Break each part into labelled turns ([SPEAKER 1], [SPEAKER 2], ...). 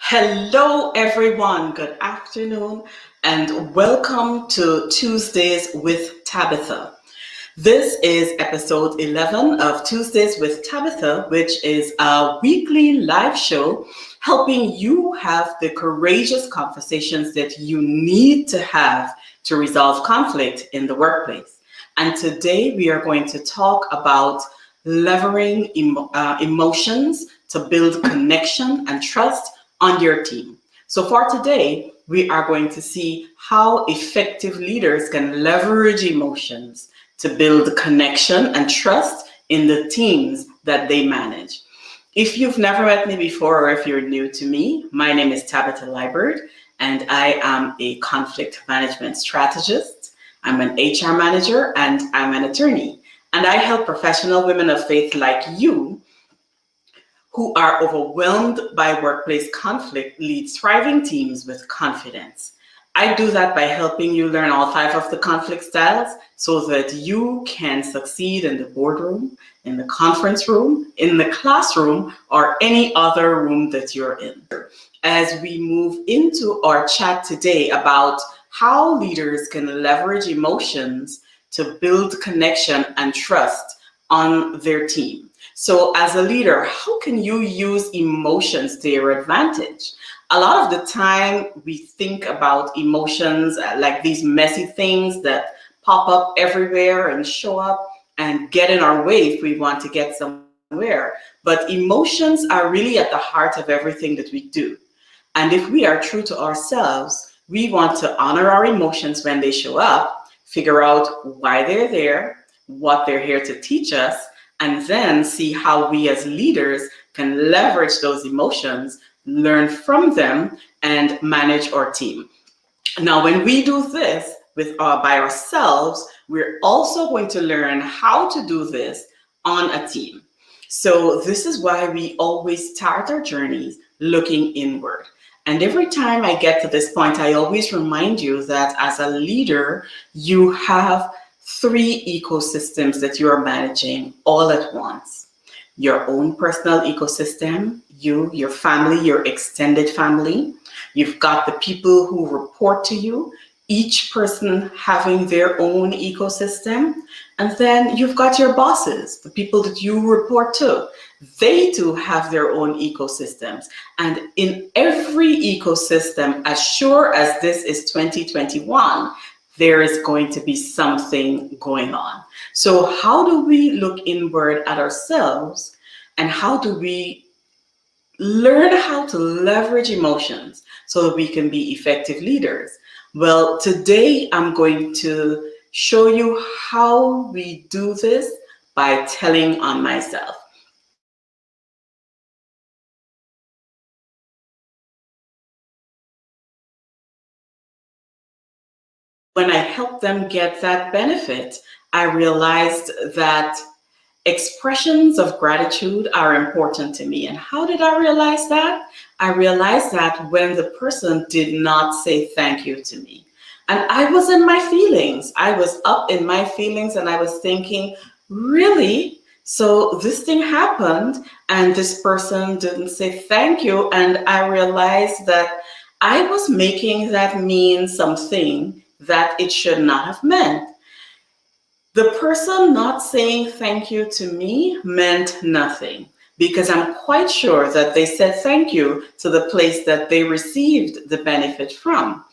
[SPEAKER 1] Hello, everyone. Good afternoon, and welcome to Tuesdays with Tabitha. This is episode 11 of Tuesdays with Tabitha, which is a weekly live show helping you have the courageous conversations that you need to have to resolve conflict in the workplace. And today we are going to talk about leveraging emotions to build connection and trust on your team. So for today, we are going to see how effective leaders can leverage emotions to build connection and trust in the teams that they manage. If you've never met me before, or if you're new to me, my name is Tabitha Liebert, and I am a conflict management strategist. I'm an HR manager, and I'm an attorney. And I help professional women of faith like you who are overwhelmed by workplace conflict lead thriving teams with confidence. I do that by helping you learn all 5 of the conflict styles so that you can succeed in the boardroom, in the conference room, in the classroom, or any other room that you're in. As we move into our chat today about how leaders can leverage emotions to build connection and trust on their team. So as a leader, how can you use emotions to your advantage? A lot of the time we think about emotions like these messy things that pop up everywhere and show up and get in our way if we want to get somewhere. But emotions are really at the heart of everything that we do. And if we are true to ourselves, we want to honor our emotions when they show up, figure out why they're there, what they're here to teach us, and then see how we as leaders can leverage those emotions, learn from them, and manage our team. Now, when we do this by ourselves, we're also going to learn how to do this on a team. So this is why we always start our journeys looking inward. And every time I get to this point, I always remind you that as a leader, you have 3 ecosystems that you are managing all at once. Your own personal ecosystem, your family, your extended family. You've got the people who report to you, each person having their own ecosystem. And then you've got your bosses, the people that you report to. They too have their own ecosystems. And in every ecosystem, as sure as this is 2021, there is going to be something going on. So how do we look inward at ourselves, and how do we learn how to leverage emotions so that we can be effective leaders? Well, today I'm going to show you how we do this by telling on myself. When I helped them get that benefit, I realized that expressions of gratitude are important to me. And how did I realize that? I realized that when the person did not say thank you to me. And I was in my feelings. I was up in my feelings and I was thinking, really? So this thing happened and this person didn't say thank you. And I realized that I was making that mean something that it should not have meant. The person not saying thank you to me meant nothing, because I'm quite sure that they said thank you to the place that they received the benefit from.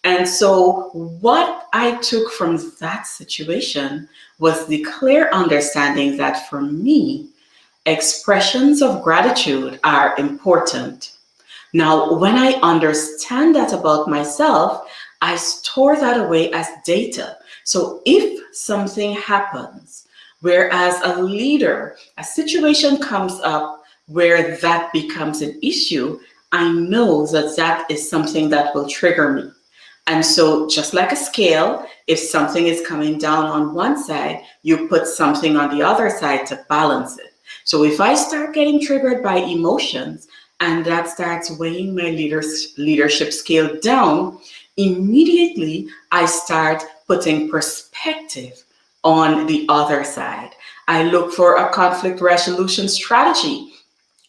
[SPEAKER 1] And so what I took from that situation was the clear understanding that for me, expressions of gratitude are important. Now, when I understand that about myself, I store that away as data. So if something happens, whereas a leader, a situation comes up where that becomes an issue, I know that that is something that will trigger me. And so just like a scale, if something is coming down on one side, you put something on the other side to balance it. So if I start getting triggered by emotions and that starts weighing my leadership scale down, immediately I start putting perspective on the other side. I look for a conflict resolution strategy.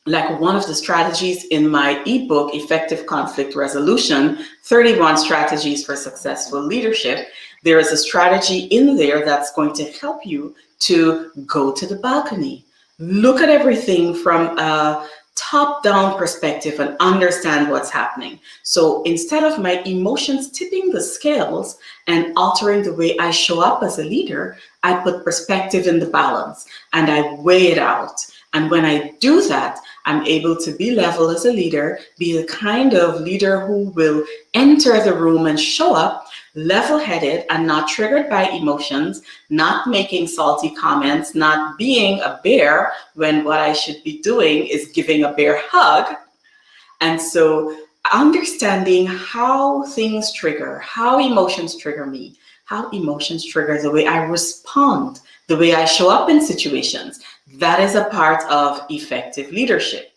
[SPEAKER 1] Like one of the strategies in my ebook, Effective Conflict Resolution, 31 Strategies for Successful Leadership, there is a strategy in there that's going to help you to go to the balcony, look at everything from a top-down perspective and understand what's happening. So instead of my emotions tipping the scales and altering the way I show up as a leader, I put perspective in the balance and I weigh it out. And when I do that, I'm able to be level as a leader, be the kind of leader who will enter the room and show up level-headed and not triggered by emotions, not making salty comments, not being a bear when what I should be doing is giving a bear hug. And so understanding how things trigger, how emotions trigger me, how emotions trigger the way I respond, the way I show up in situations, that is a part of effective leadership.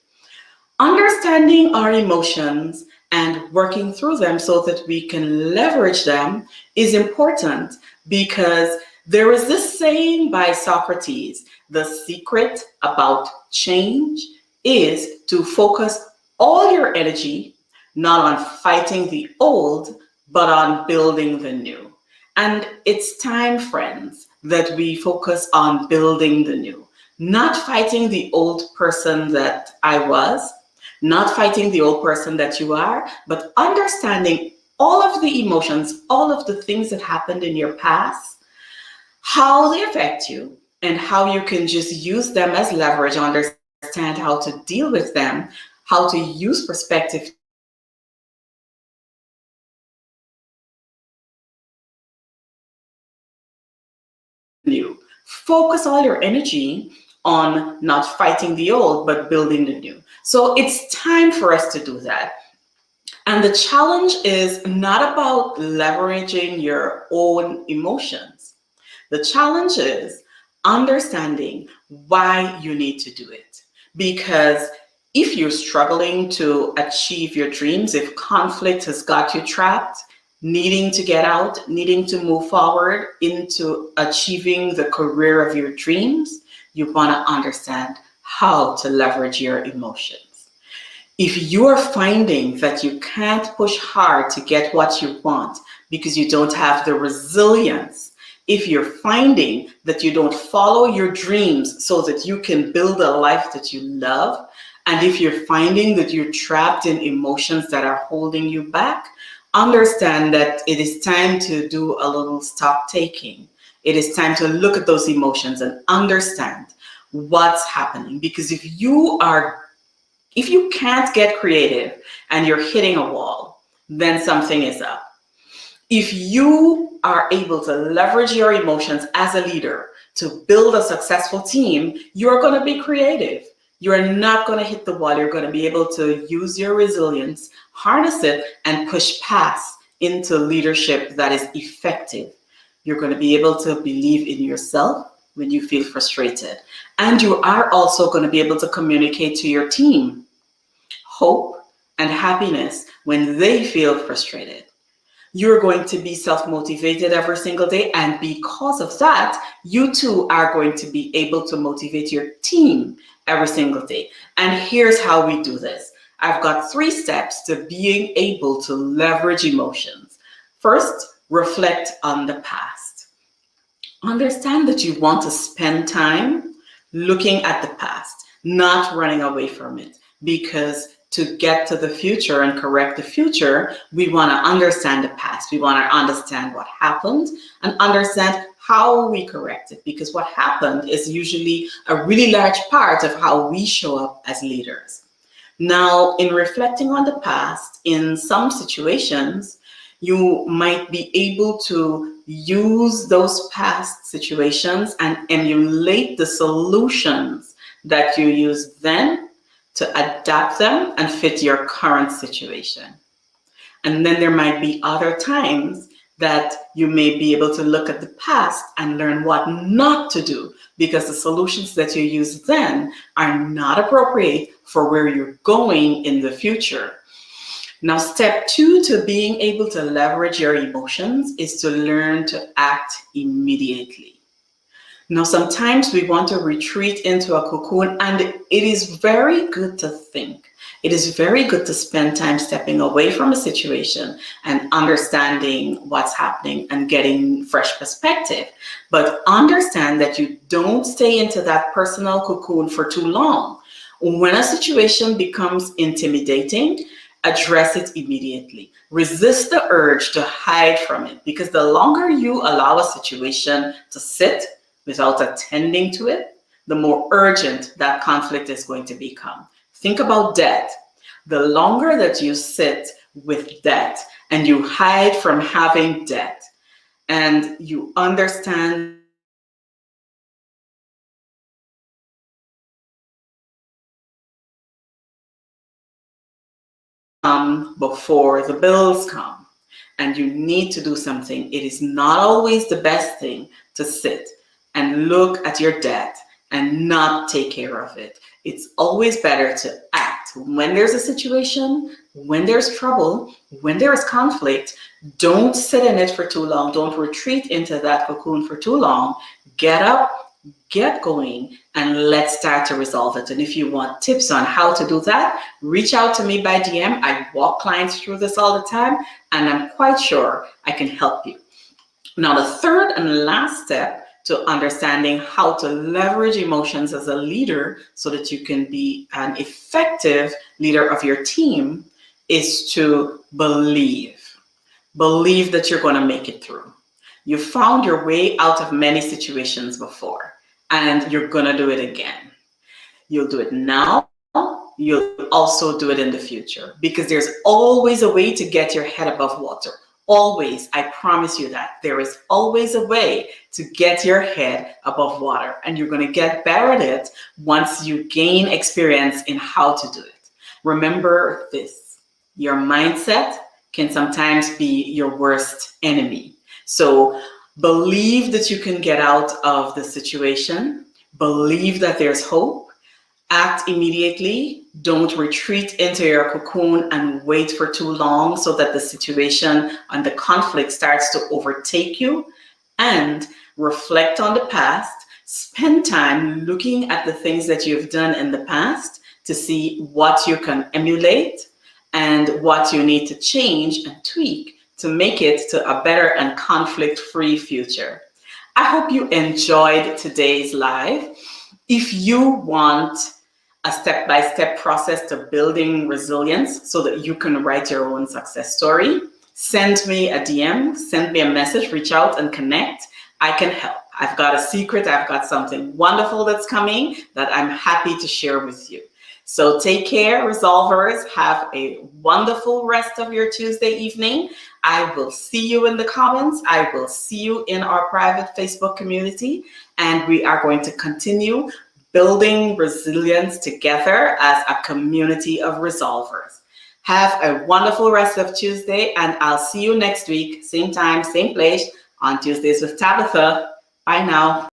[SPEAKER 1] Understanding our emotions and working through them so that we can leverage them is important, because there is this saying by Socrates: the secret about change is to focus all your energy not on fighting the old, but on building the new. And it's time, friends, that we focus on building the new, not fighting the old person that I was, not fighting the old person that you are, but understanding all of the emotions, all of the things that happened in your past, how they affect you, and how you can just use them as leverage, understand how to deal with them, how to use perspective to new. Focus all your energy on not fighting the old, but building the new. So it's time for us to do that. And the challenge is not about leveraging your own emotions. The challenge is understanding why you need to do it. Because if you're struggling to achieve your dreams, if conflict has got you trapped, needing to get out, needing to move forward into achieving the career of your dreams, you want to understand how to leverage your emotions. If you are finding that you can't push hard to get what you want because you don't have the resilience, if you're finding that you don't follow your dreams so that you can build a life that you love, and if you're finding that you're trapped in emotions that are holding you back, understand that it is time to do a little stock taking. It is time to look at those emotions and understand what's happening. Because if you can't get creative and you're hitting a wall, then something is up. If you are able to leverage your emotions as a leader to build a successful team, you're going to be creative. You're not going to hit the wall. You're going to be able to use your resilience, harness it, and push past into leadership that is effective. You're going to be able to believe in yourself when you feel frustrated. And you are also going to be able to communicate to your team hope and happiness when they feel frustrated. You're going to be self-motivated every single day, and because of that, you too are going to be able to motivate your team every single day. And here's how we do this. I've got 3 steps to being able to leverage emotions. First, reflect on the past. Understand that you want to spend time looking at the past, not running away from it, because to get to the future and correct the future, we want to understand the past. We want to understand what happened and understand how we correct it, because what happened is usually a really large part of how we show up as leaders. Now, in reflecting on the past, in some situations, you might be able to use those past situations and emulate the solutions that you used then to adapt them and fit your current situation. And then there might be other times that you may be able to look at the past and learn what not to do, because the solutions that you use then are not appropriate for where you're going in the future. Now, step 2 to being able to leverage your emotions is to learn to act immediately. Now, sometimes we want to retreat into a cocoon, and it is very good to think. It is very good to spend time stepping away from a situation and understanding what's happening and getting fresh perspective. But understand that you don't stay into that personal cocoon for too long. When a situation becomes intimidating, address it immediately. Resist the urge to hide from it, because the longer you allow a situation to sit without attending to it, the more urgent that conflict is going to become. Think about debt. The longer that you sit with debt and you hide from having debt, and you understand before the bills come and you need to do something, it is not always the best thing to sit and look at your debt and not take care of it. It's always better to act. When there's a situation, when there's trouble, when there is conflict, don't sit in it for too long. Don't retreat into that cocoon for too long. Get up, get going, and let's start to resolve it. And if you want tips on how to do that, reach out to me by DM. I walk clients through this all the time, and I'm quite sure I can help you. Now, the third and last step to understanding how to leverage emotions as a leader so that you can be an effective leader of your team is to believe. Believe that you're going to make it through. You found your way out of many situations before, and you're going to do it again. You'll do it now. You'll also do it in the future, because there's always a way to get your head above water. Always. I promise you that. There is always a way to get your head above water, and you're going to get better at it once you gain experience in how to do it. Remember this: your mindset can sometimes be your worst enemy. So believe that you can get out of the situation. Believe that there's hope. Act immediately. Don't retreat into your cocoon and wait for too long so that the situation and the conflict starts to overtake you. And reflect on the past. Spend time looking at the things that you've done in the past to see what you can emulate and what you need to change and tweak to make it to a better and conflict-free future. I hope you enjoyed today's live. If you want a step-by-step process to building resilience so that you can write your own success story, send me a DM, send me a message, reach out and connect. I can help. I've got a secret. I've got something wonderful that's coming that I'm happy to share with you. So take care, resolvers. Have a wonderful rest of your Tuesday evening. I will see you in the comments. I will see you in our private Facebook community, and we are going to continue building resilience together as a community of resolvers. Have a wonderful rest of Tuesday, and I'll see you next week, same time, same place, on Tuesdays with Tabitha. Bye now.